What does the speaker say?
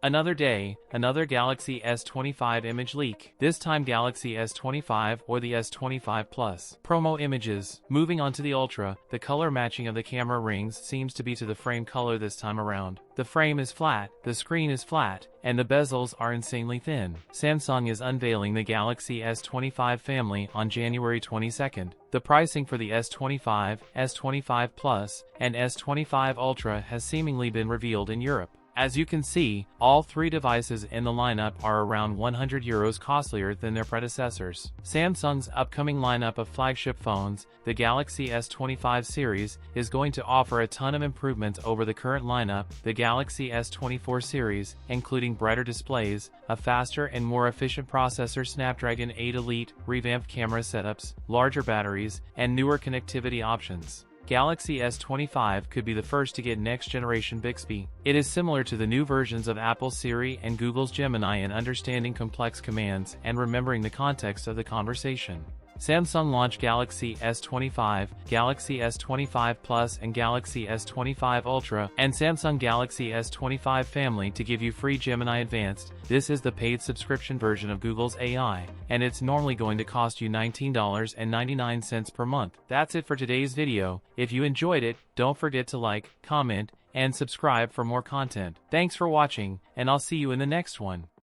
Another day, another Galaxy S25 image leak. This time Galaxy S25 or the S25 Plus. Promo images. Moving on to the Ultra, the color matching of the camera rings seems to be to the frame color this time around. The frame is flat, the screen is flat, and the bezels are insanely thin. Samsung is unveiling the Galaxy S25 family on January 22nd. The pricing for the S25, S25 Plus, and S25 Ultra has seemingly been revealed in Europe. As you can see, all three devices in the lineup are around €100 costlier than their predecessors. Samsung's upcoming lineup of flagship phones, the Galaxy S25 series, is going to offer a ton of improvements over the current lineup, the Galaxy S24 series, including brighter displays, a faster and more efficient processor Snapdragon 8 Elite, revamped camera setups, larger batteries, and newer connectivity options. Galaxy S25 could be the first to get next-generation Bixby. It is similar to the new versions of Apple's Siri and Google's Gemini in understanding complex commands and remembering the context of the conversation. Samsung launched Galaxy S25, Galaxy S25 Plus and Galaxy S25 Ultra, and Samsung Galaxy S25 family to give you free Gemini Advanced. This is the paid subscription version of Google's AI, and it's normally going to cost you $19.99 per month. That's it for today's video. If you enjoyed it, don't forget to like, comment, and subscribe for more content. Thanks for watching, and I'll see you in the next one.